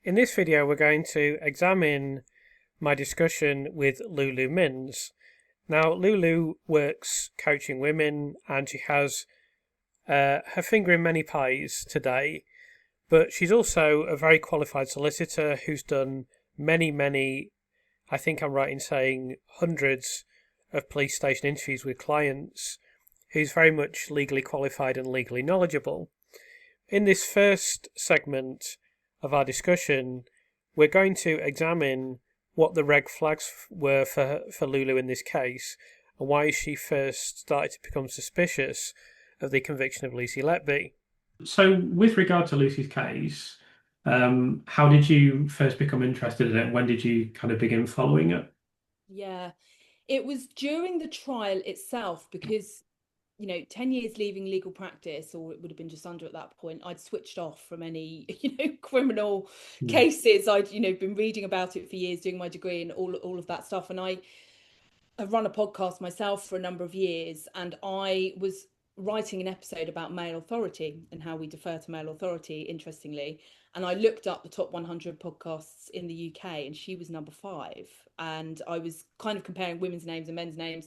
In this video, we're going to examine my discussion with Lulu Minns. Now, Lulu works coaching women and she has her finger in many pies today, but she's also a very qualified solicitor who's done many, I think I'm right in saying hundreds of police station interviews with clients, who's very much legally qualified and legally knowledgeable. In this first segment of our discussion, we're going to examine what the red flags were for Lulu in this case and why she first started to become suspicious of the conviction of Lucy Letby. So, with regard to Lucy's case, how did you first become interested in it? When did you kind of begin following it? Yeah, it was during the trial itself because, 10 years leaving legal practice, or it would have been just under at that point, I'd switched off from any, criminal Hmm. cases. I'd, been reading about it for years, doing my degree and all of that stuff. And I've run a podcast myself for a number of years, and I was writing an episode about male authority and how we defer to male authority, interestingly. And I looked up the top 100 podcasts in the UK, and she was number 5. And I was kind of comparing women's names and men's names.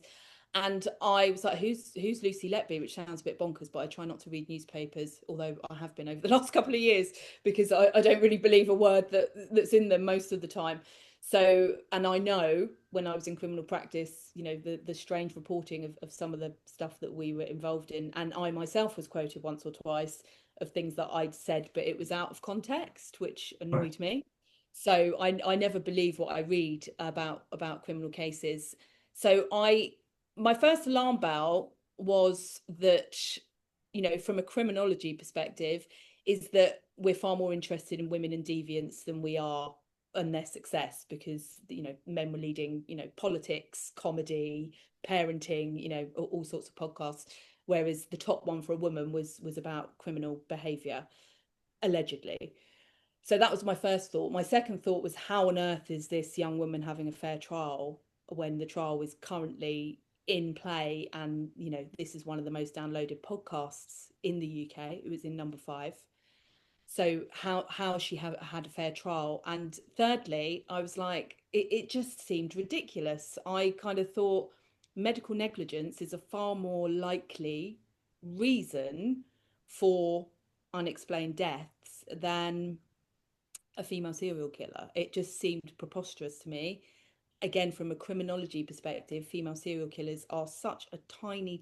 And I was like, who's Lucy Letby? Which sounds a bit bonkers, but I try not to read newspapers, although I have been over the last couple of years because I don't really believe a word that's in them most of the time. So, and I know when I was in criminal practice, the strange reporting of some of the stuff that we were involved in. And I myself was quoted once or twice of things that I'd said, but it was out of context, which Right. annoyed me. So I never believe what I read about criminal cases. So my first alarm bell was that, from a criminology perspective, is that we're far more interested in women and deviants than we are and their success, because men were leading politics, comedy, parenting, all sorts of podcasts, whereas the top one for a woman was about criminal behavior, allegedly. So that was my first thought. My second thought was, how on earth is this young woman having a fair trial when the trial is currently in play? And this is one of the most downloaded podcasts in the UK. It was in number 5. So how she had a fair trial? And thirdly, I was like, it just seemed ridiculous. I kind of thought medical negligence is a far more likely reason for unexplained deaths than a female serial killer. It just seemed preposterous to me. Again, from a criminology perspective, female serial killers are such a tiny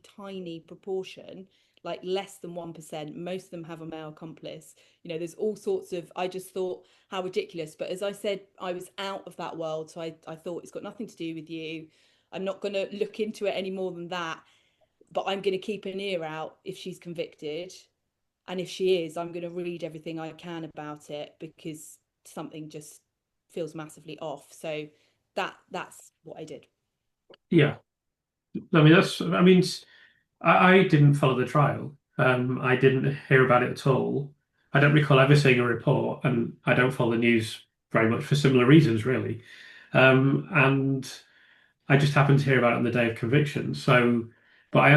proportion, like less than 1%. Most of them have a male accomplice. There's all sorts of, I just thought, how ridiculous. But as I said, I was out of that world. So I thought, it's got nothing to do with you. I'm not going to look into it any more than that. But I'm going to keep an ear out if she's convicted. And if she is, I'm going to read everything I can about it, because something just feels massively off. So that's what I did. Yeah, I didn't follow the trial. I didn't hear about it at all. I don't recall ever seeing a report, and I don't follow the news very much for similar reasons, really. And I just happened to hear about it on the day of conviction. So, but I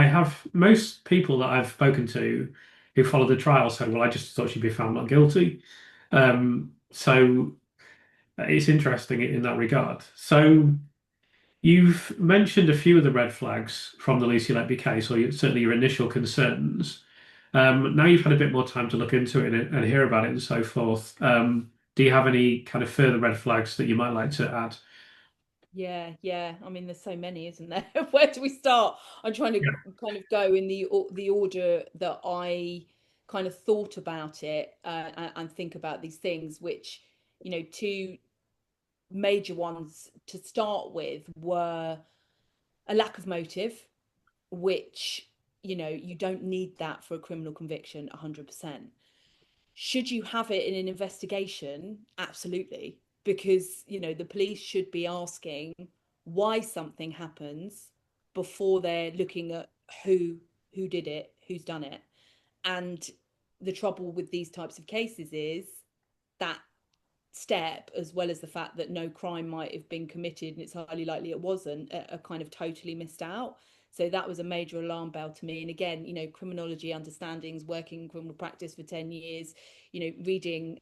have most people that I've spoken to who followed the trial said, well, I just thought she'd be found not guilty. So it's interesting in that regard. So you've mentioned a few of the red flags from the Lucy Letby case, or certainly your initial concerns. Now you've had a bit more time to look into it and hear about it and so forth. Do you have any kind of further red flags that you might like to add? Yeah. I mean, there's so many, isn't there? Where do we start? I'm trying to kind of go in the order that I kind of thought about it, and think about these things, which, two major ones to start with were a lack of motive, which, you don't need that for a criminal conviction 100%. Should you have it in an investigation? Absolutely. Because, the police should be asking why something happens before they're looking at who did it, who's done it. And the trouble with these types of cases is that step, as well as the fact that no crime might have been committed and it's highly likely it wasn't, are kind of totally missed out. So that was a major alarm bell to me. And again, criminology understandings, working in criminal practice for 10 years, reading,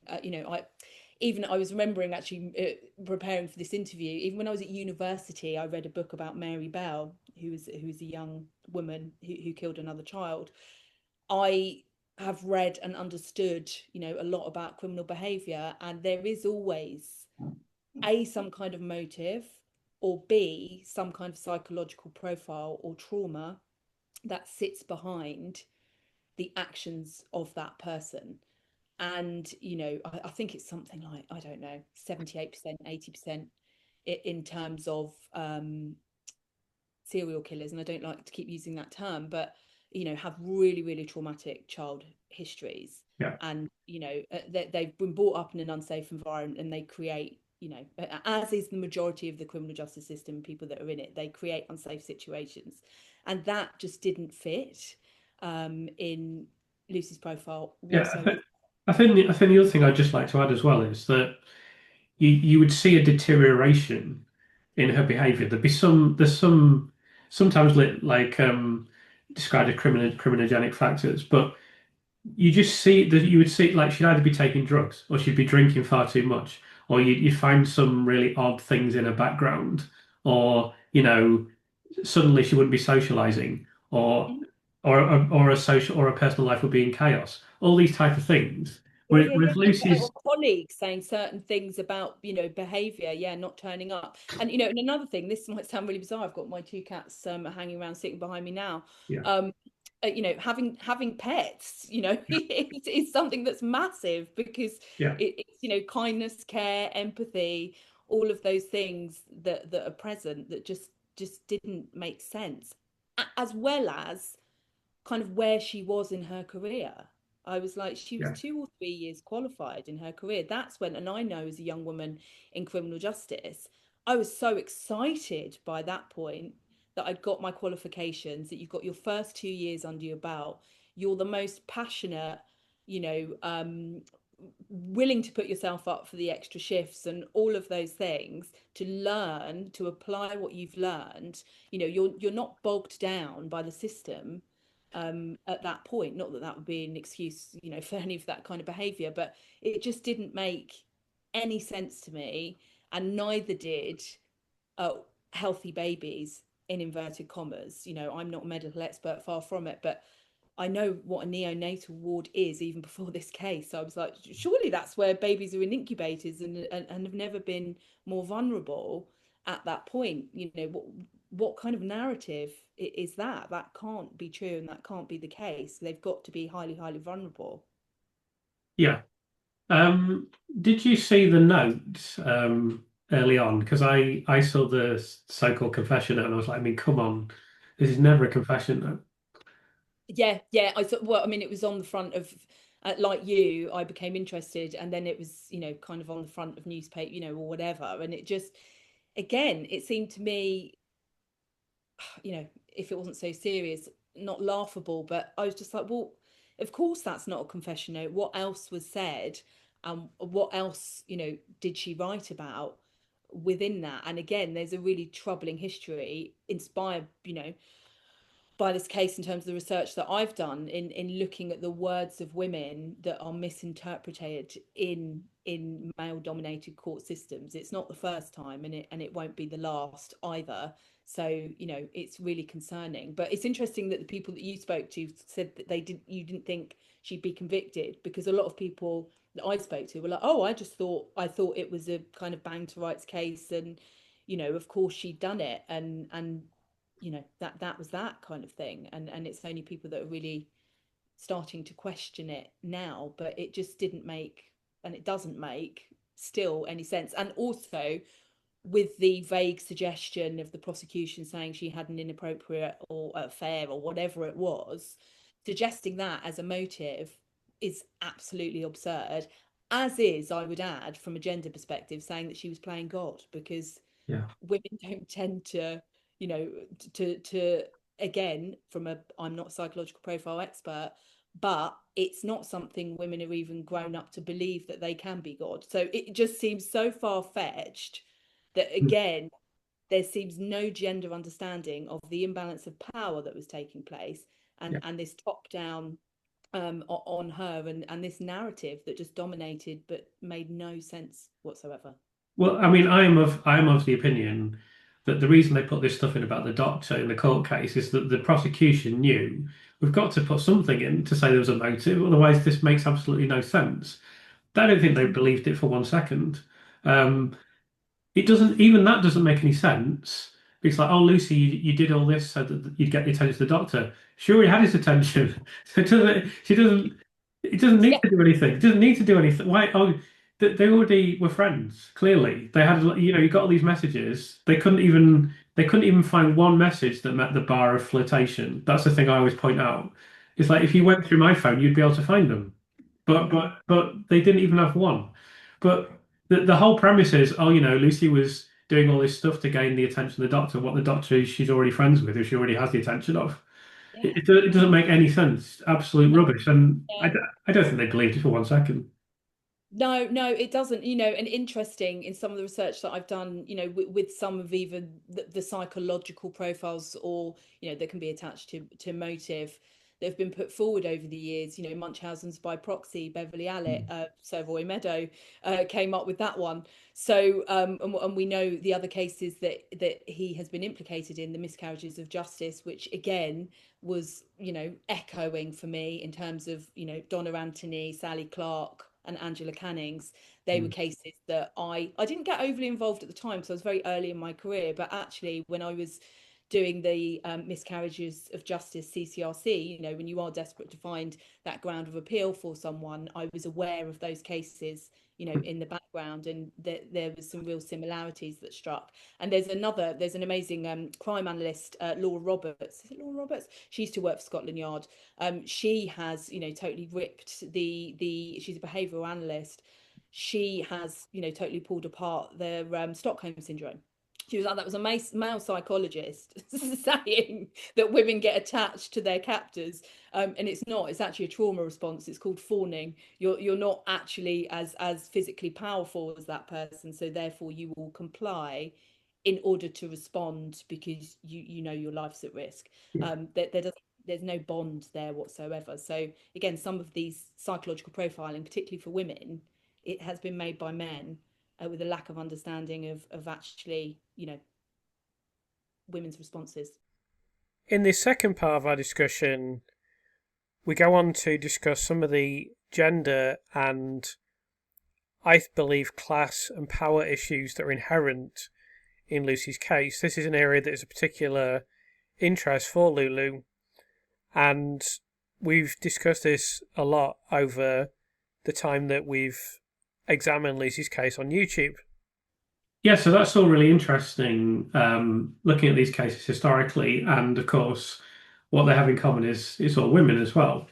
even I was remembering actually preparing for this interview, even when I was at university, I read a book about Mary Bell, who was a young woman who killed another child. I have read and understood, a lot about criminal behavior, and there is always A, some kind of motive, or B, some kind of psychological profile or trauma that sits behind the actions of that person. And I think it's something like, I don't know, 78%, 80% in terms of serial killers, and I don't like to keep using that term, but have really, really traumatic child histories. Yeah. And they've been brought up in an unsafe environment, and they create, as is the majority of the criminal justice system, people that are in it, they create unsafe situations, and that just didn't fit in Lucy's profile whatsoever. I think the other thing I'd just like to add as well is that you would see a deterioration in her behaviour. There's some sometimes like described as criminogenic factors, but you just see that you would see like she'd either be taking drugs or she'd be drinking far too much, or you find some really odd things in her background, or suddenly she wouldn't be socializing, or a social or a personal life would be in chaos. All these type of things. Yeah. Whereas Or Lucy's, colleagues saying certain things about, behavior, not turning up. And, and another thing, this might sound really bizarre. I've got my two cats hanging around, sitting behind me now. yeah, Having pets, it's something that's massive, because yeah, it's, kindness, care, empathy, all of those things that are present that just didn't make sense, as well as kind of where she was in her career. I was like, she was yeah, 2 or 3 years qualified in her career. That's when, and I know as a young woman in criminal justice, I was so excited by that point that I'd got my qualifications, that you've got your first 2 years under your belt. You're the most passionate, you know, um, willing to put yourself up for the extra shifts and all of those things, to learn, to apply what you've learned. You're not bogged down by the system at that point. Not that that would be an excuse, for any of that kind of behavior, but it just didn't make any sense to me, and neither did uh, healthy babies, in inverted commas. I'm not a medical expert, far from it, but I know what a neonatal ward is even before this case. So I was like, surely that's where babies are in incubators, and have never been more vulnerable at that point. What kind of narrative is that? That can't be true, and that can't be the case. They've got to be highly, highly vulnerable. yeah. Um, did you see the note early on? Because I saw the so-called confession note and I was like, I mean, come on, this is never a confession note. Yeah. I thought, well, I mean, it was on the front of, like you, I became interested, and then it was, kind of on the front of newspaper, or whatever. And it just, again, it seemed to me, if it wasn't so serious, not laughable, but I was just like, well, of course that's not a confession note. What else was said? What else, did she write about within that? And again, there's a really troubling history inspired, by this case, in terms of the research that I've done in looking at the words of women that are misinterpreted in male dominated court systems. It's not the first time, and it won't be the last either. So, it's really concerning. But it's interesting that the people that you spoke to said that you didn't think she'd be convicted, because a lot of people that I spoke to were like, oh, I thought it was a kind of bang to rights case, and of course she'd done it, and that was that kind of thing. And it's only people that are really starting to question it now, but it just didn't make, and it doesn't make still any sense. And also, with the vague suggestion of the prosecution saying she had an inappropriate or affair or whatever it was, suggesting that as a motive is absolutely absurd. As is, I would add, from a gender perspective, saying that she was playing God, because Yeah, women don't tend to, you know, to again, from a, I'm not a psychological profile expert, but it's not something women are even grown up to believe that they can be God. So it just seems so far-fetched that, again, there seems no gender understanding of the imbalance of power that was taking place, yeah, and this top-down on her, and this narrative that just dominated but made no sense whatsoever. Well, I mean, I am of the opinion that the reason they put this stuff in about the doctor in the court case is that the prosecution knew we've got to put something in to say there was a motive, otherwise this makes absolutely no sense. I don't think they believed it for 1 second. Um, it doesn't, even that doesn't make any sense. It's like, oh, Lucy, you did all this so that you'd get the attention of the doctor. She already had his attention. So it doesn't need Yeah. to do anything. It doesn't need to do anything. Why? Oh, they already were friends, clearly. They had, you got all these messages. They couldn't even find one message that met the bar of flirtation. That's the thing I always point out. It's like, if you went through my phone, you'd be able to find them. But they didn't even have one. But the whole premise is, oh, Lucy was doing all this stuff to gain the attention of the doctor, what the doctor is she's already friends with, who she already has the attention of. Yeah. It doesn't make any sense. Absolute rubbish. And Yeah. I don't think they believed it for 1 second. No, no, it doesn't. And interesting in some of the research that I've done, with some of even the psychological profiles, or that can be attached to motive, that have been put forward over the years. Munchausen's by proxy, Beverly Allitt, Savoy Meadow came up with that one. So, and we know the other cases that he has been implicated in, the miscarriages of justice, which again was, echoing for me in terms of, Donna Anthony, Sally Clark, and Angela Canning's. They were cases that I didn't get overly involved at the time because I was very early in my career, but actually when I was doing the miscarriages of justice CCRC, when you are desperate to find that ground of appeal for someone, I was aware of those cases, in the background, and there was some real similarities that struck. And there's an amazing crime analyst, Laura Roberts. Is it Laura Roberts? She used to work for Scotland Yard. She has, totally ripped she's a behavioural analyst. She has, totally pulled apart the Stockholm syndrome. She was like, that was a male psychologist saying that women get attached to their captors, and it's not. It's actually a trauma response. It's called fawning. You're not actually as physically powerful as that person, so therefore you will comply in order to respond because you know your life's at risk. Yeah. There's no bond there whatsoever. So again, some of these psychological profiling, particularly for women, it has been made by men with a lack of understanding of actually, women's responses. In the second part of our discussion, we go on to discuss some of the gender and, I believe, class and power issues that are inherent in Lucy's case. This is an area that is a particular interest for Lulu, and we've discussed this a lot over the time that we've examined Lucy's case on YouTube. Yeah, so that's all really interesting, looking at these cases historically, and of course, what they have in common is it's all women as well.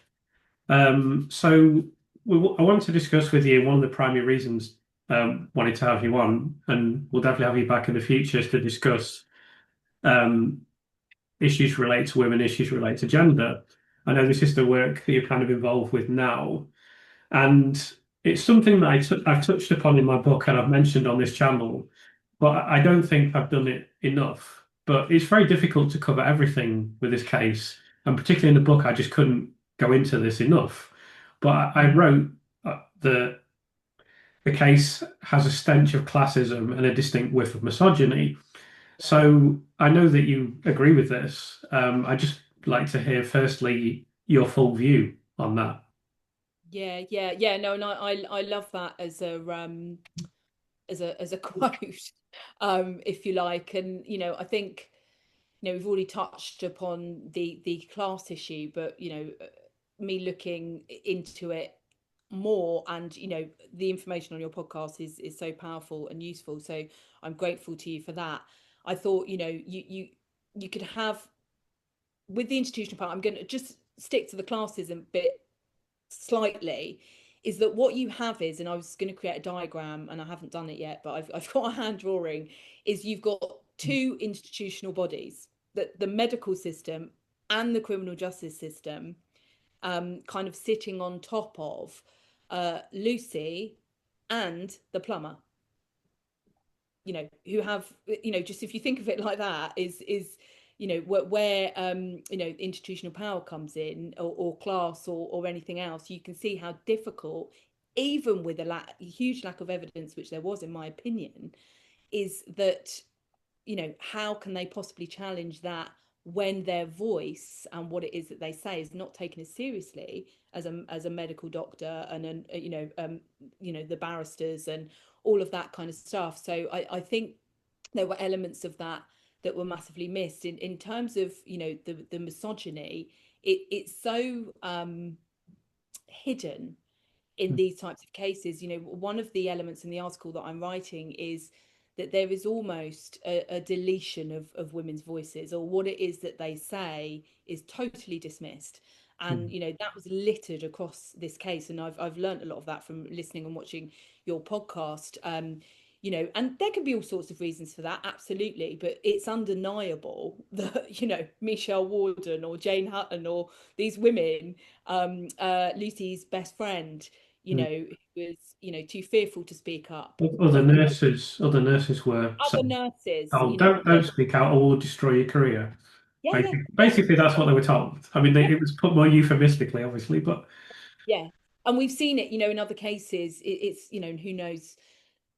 So I want to discuss with you one of the primary reasons wanted to have you on, and we'll definitely have you back in the future to discuss um, issues related to women, issues related to gender. I know this is the work that you're kind of involved with now, and it's something that I've touched upon in my book and I've mentioned on this channel, but I don't think I've done it enough. But it's very difficult to cover everything with this case, and particularly in the book, I just couldn't go into this enough. But I wrote that the case has a stench of classism and a distinct whiff of misogyny. So I know that you agree with this. I just like to hear, firstly, your full view on that. Yeah. No, and I love that as a quote, if you like. And I think we've already touched upon the class issue, but me looking into it more, and the information on your podcast is so powerful and useful, so I'm grateful to you for that. I thought you could have, with the institutional part, I'm going to just stick to the classism bit slightly, is that what you have is, and I was going to create a diagram and I haven't done it yet, but I've got a hand drawing, is you've got two institutional bodies, that the medical system and the criminal justice system, kind of sitting on top of Lucy and the plumber, who have, just if you think of it like that, is where institutional power comes in, or class, or anything else, you can see how difficult, even with a huge lack of evidence, which there was in my opinion, is that, how can they possibly challenge that when their voice and what it is that they say is not taken as seriously as a medical doctor, and the barristers and all of that kind of stuff. So I think there were elements of that were massively missed in terms of the misogyny. It's so hidden in these types of cases. One of the elements in the article that I'm writing is that there is almost a deletion of women's voices, or what it is that they say is totally dismissed. And that was littered across this case, and I've learned a lot of that from listening and watching your podcast. And there can be all sorts of reasons for that, absolutely, but it's undeniable that Michelle Warden or Jane Hutton or these women, Lucy's best friend, who was too fearful to speak up. Other nurses were Other saying, nurses, "Oh, don't speak out, or we'll destroy your career." yeah, Basically, that's what they were told. I mean, it was put more euphemistically, obviously, but yeah. And we've seen it, in other cases. It's and who knows.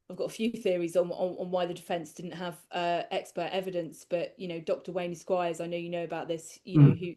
I've got a few theories on why the defence didn't have expert evidence, but Dr. Wayne Squires, I know you know about this, who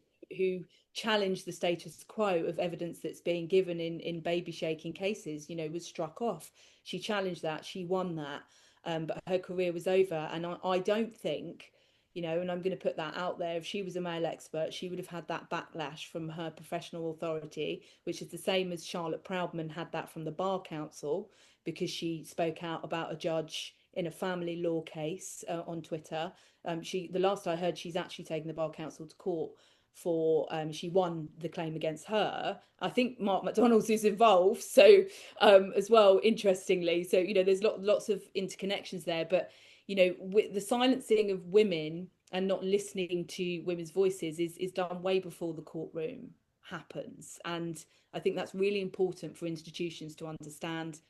challenged the status quo of evidence that's being given in baby shaking cases, was struck off. She challenged that, she won that, but her career was over. And I don't think, and I'm going to put that out there, if she was a male expert, she would have had that backlash from her professional authority, which is the same as Charlotte Proudman had that from the Bar Council, because she spoke out about a judge in a family law case on Twitter. The last I heard, she's actually taken the Bar Council to court for she won the claim against her. I think Mark McDonald's is involved, so as well, interestingly. So there's lots of interconnections there, but with the silencing of women and not listening to women's voices is done way before the courtroom happens. And I think that's really important for institutions to understand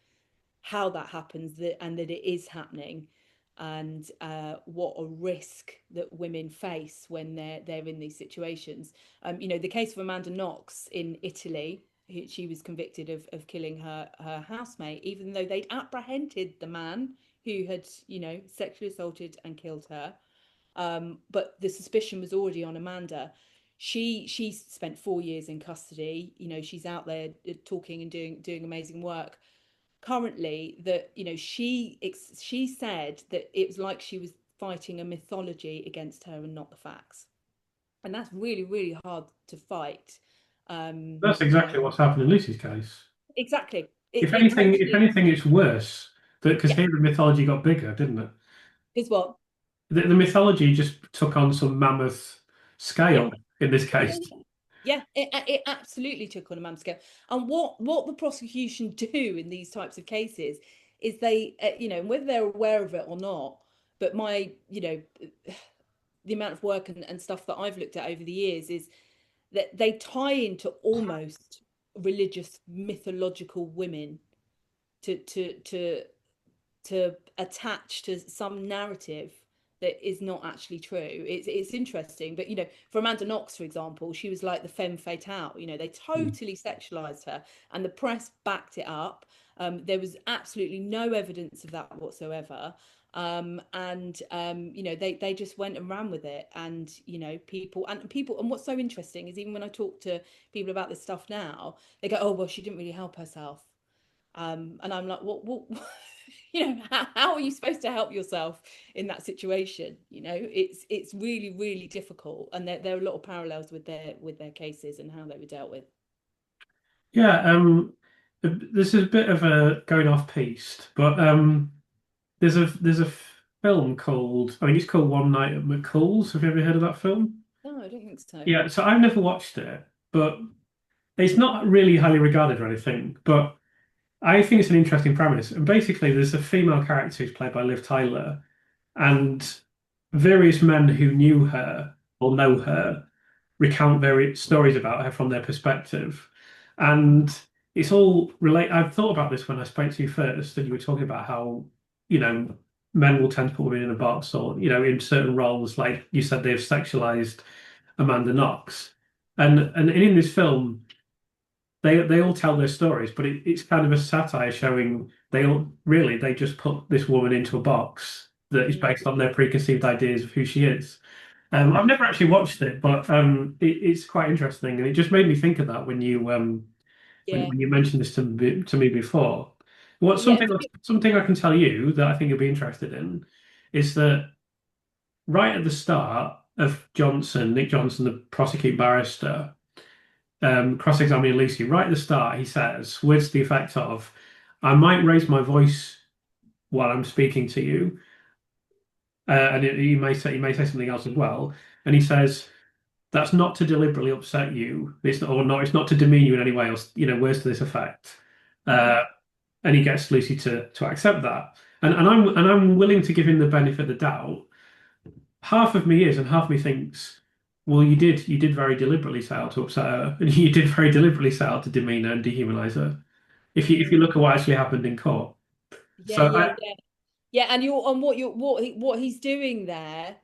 how that happens, and that it is happening, and what a risk that women face when they're in these situations. The case of Amanda Knox in Italy, she was convicted of killing her housemate, even though they'd apprehended the man who had sexually assaulted and killed her, but the suspicion was already on Amanda. She spent 4 years in custody. She's out there talking and doing amazing work currently. That she said that it was like she was fighting a mythology against her and not the facts, and that's really, really hard to fight. that's exactly what's happened in Lucy's case. Exactly. If It anything, totally, it's worse. Because yeah. here the mythology got bigger, didn't it? Is what? The mythology just took on some mammoth Yeah. scale in this Yeah, case. yeah. It absolutely took on a mammoth scale. And what the prosecution do in these types of cases is they, whether they're aware of it or not, but my, the amount of work and stuff that I've looked at over the years is that they tie into almost religious mythological women to attach to some narrative that is not actually true. It's interesting, but for Amanda Knox, for example, she was like the femme fatale. They totally sexualized her, and the press backed it up. There was absolutely no evidence of that whatsoever. They just went and ran with it. And people, and what's so interesting is, even when I talk to people about this stuff now, they go, "Oh, well, she didn't really help herself." And I'm like, what how are you supposed to help yourself in that situation? It's really, really difficult, and there are a lot of parallels with their cases and how they were dealt with. Yeah, this is a bit of a going off piste, but there's a film called, I think it's called One Night at McCall's. Have you ever heard of that film? No, I don't think so. Yeah, so I've never watched it, but it's not really highly regarded or anything, but I think it's an interesting premise. And basically, there's a female character who's played by Liv Tyler, and various men who knew her or know her recount various stories about her from their perspective. And it's all relate. I've thought about this when I spoke to you first, and you were talking about how, you know, men will tend to put women in a box, or in certain roles, like you said, they've sexualized Amanda Knox, and in this film, they all tell their stories, but it's kind of a satire showing they just put this woman into a box that is Mm. based on their preconceived ideas of who she is. I've Mm. never actually watched it, but it's quite interesting, and it just made me think of that when you Yeah. when you mentioned this to me before. What Yeah. something I can tell you that I think you'll be interested in is that right at the start of Nick Johnson, the prosecuting barrister, cross-examining Lucy, right at the start, he says words to the effect of, "I might raise my voice while I'm speaking to you," and he may say something else as well, and he says, "That's not to deliberately upset you. It's not to demean you in any way else. Words to this effect." Mm. Uh, and he gets Lucy to accept that. And I'm willing to give him the benefit of the doubt. Half of me is, and half of me thinks, well, you did very deliberately set out to upset her, and you did very deliberately set out to demean her and dehumanize her. If you Mm. look at what actually happened in court. Yeah, So yeah, yeah. Yeah, and you're on what he's doing there,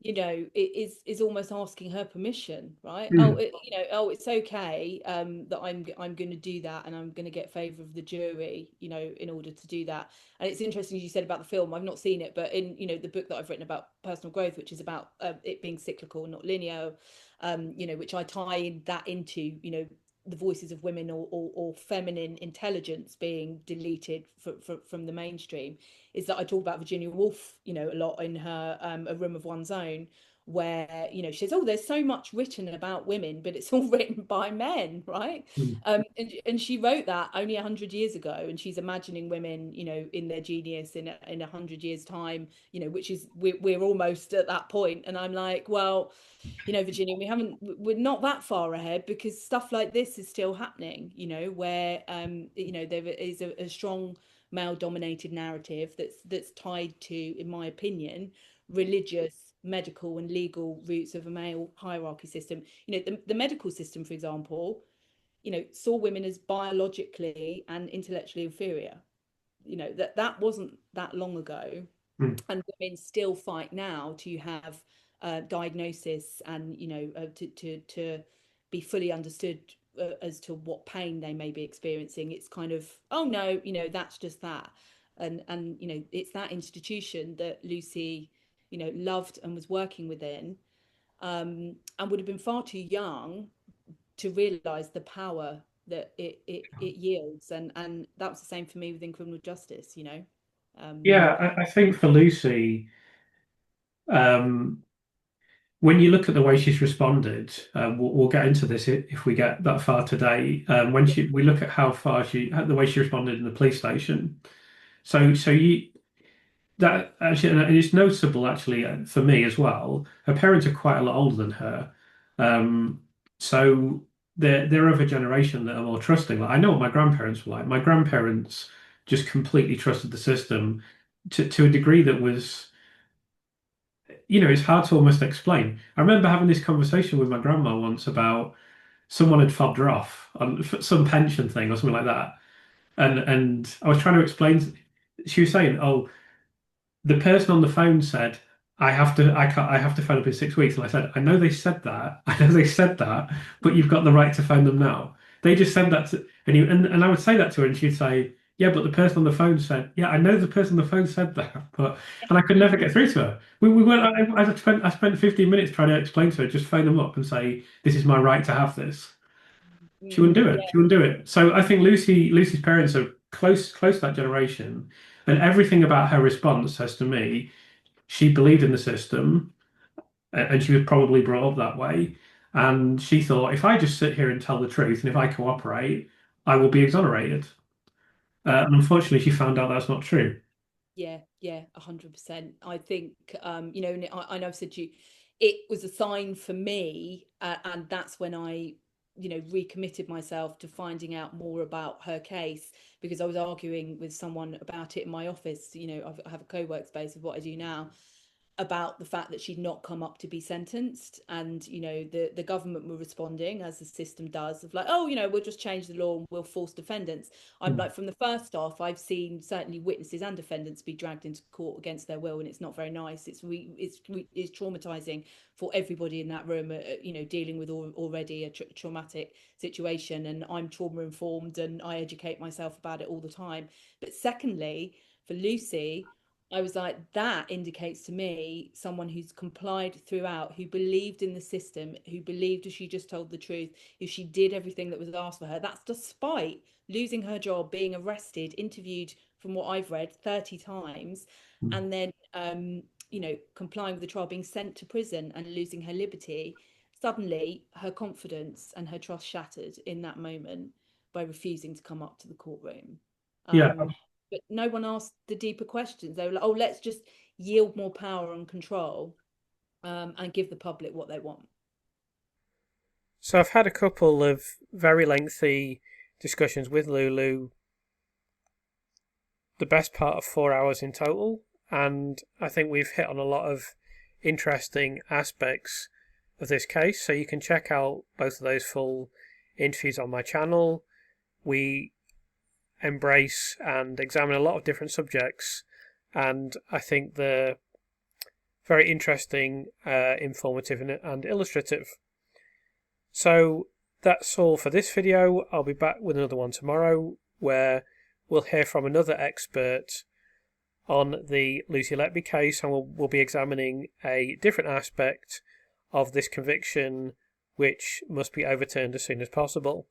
is almost asking her permission, right? Oh, hmm, it's okay, that I'm going to do that, and I'm going to get favor of the jury, in order to do that. And it's interesting you said about the film. I've not seen it, but in the book that I've written about personal growth, which is about it being cyclical and not linear, which I tie that into, the voices of women, or feminine intelligence being deleted from the mainstream, is that I talk about Virginia Woolf, a lot in her A Room of One's Own, where, she says, oh, there's so much written about women, but it's all written by men, right? hmm, And she wrote that only 100 years ago, and she's imagining women, in their genius in 100 years' time, which is we're almost at that point. And I'm like, well, Virginia, we're not that far ahead, because stuff like this is still happening, where there is a strong male dominated narrative that's tied to, in my opinion, religious, medical and legal roots of a male hierarchy system. The medical system, for example, saw women as biologically and intellectually inferior. That wasn't that long ago, hmm. and women still fight now to have diagnosis, and to be fully understood as to what pain they may be experiencing. It's kind of, oh no, that's just that. And it's that institution that Lucy loved and was working within, and would have been far too young to realize the power that it yields. And that was the same for me within criminal justice. Yeah, um I think for Lucy, um, when you look at the way she's responded, we'll get into this if we get that far today. When yeah, we look at the way she responded in the police station. So you that actually, and it's noticeable actually for me as well. Her parents are quite a lot older than her, um, so they're of a generation that are more trusting. Like, I know what my grandparents were like. My grandparents just completely trusted the system to a degree that was, it's hard to almost explain. I remember having this conversation with my grandma once about someone had fobbed her off on some pension thing or something like that, and I was trying to explain. She was saying, "Oh, the person on the phone said, I have to phone up in 6 weeks." And I said, I know they said that. I know they said that, but you've got the right to phone them now. They just said that and I would say that to her, and she'd say, yeah, but the person on the phone said, yeah, I know the person on the phone said that, and I could never get through to her. We weren't, I spent 15 minutes trying to explain to her, just phone them up and say, this is my right to have this. She wouldn't do it. yeah, She wouldn't do it. So I think Lucy's parents are close to that generation, and everything about her response says to me she believed in the system, and she was probably brought up that way. And she thought, if I just sit here and tell the truth, and if I cooperate, I will be exonerated. And unfortunately, she found out that's not true. yeah, 100%. I think, and I know I've said to you, it was a sign for me, and that's when I, recommitted myself to finding out more about her case, because I was arguing with someone about it in my office. I have a co-work space with what I do now, about the fact that she'd not come up to be sentenced. And, you know, the government were responding, as the system does, of like, oh, you know, we'll just change the law and we'll force defendants. I'm like, from the first off, I've seen certainly witnesses and defendants be dragged into court against their will, and it's not very nice. It's traumatizing for everybody in that room, you know, dealing with already a traumatic situation. And I'm trauma informed and I educate myself about it all the time. But secondly, for Lucy, I was like, that indicates to me someone who's complied throughout, who believed in the system, who believed if she just told the truth, if she did everything that was asked for her. That's despite losing her job, being arrested, interviewed, from what I've read, 30 times, and then, you know, complying with the trial, being sent to prison and losing her liberty. Suddenly, her confidence and her trust shattered in that moment by refusing to come up to the courtroom. Yeah. But no one asked the deeper questions. They were like, oh, let's just yield more power and control, and give the public what they want. So I've had a couple of very lengthy discussions with Lulu, the best part of 4 hours in total, and I think we've hit on a lot of interesting aspects of this case. So you can check out both of those full interviews on my channel. We embrace and examine a lot of different subjects, and I think they're very interesting, informative and illustrative. So that's all for this video. I'll be back with another one tomorrow where we'll hear from another expert on the Lucy Letby case, and we'll be examining a different aspect of this conviction which must be overturned as soon as possible.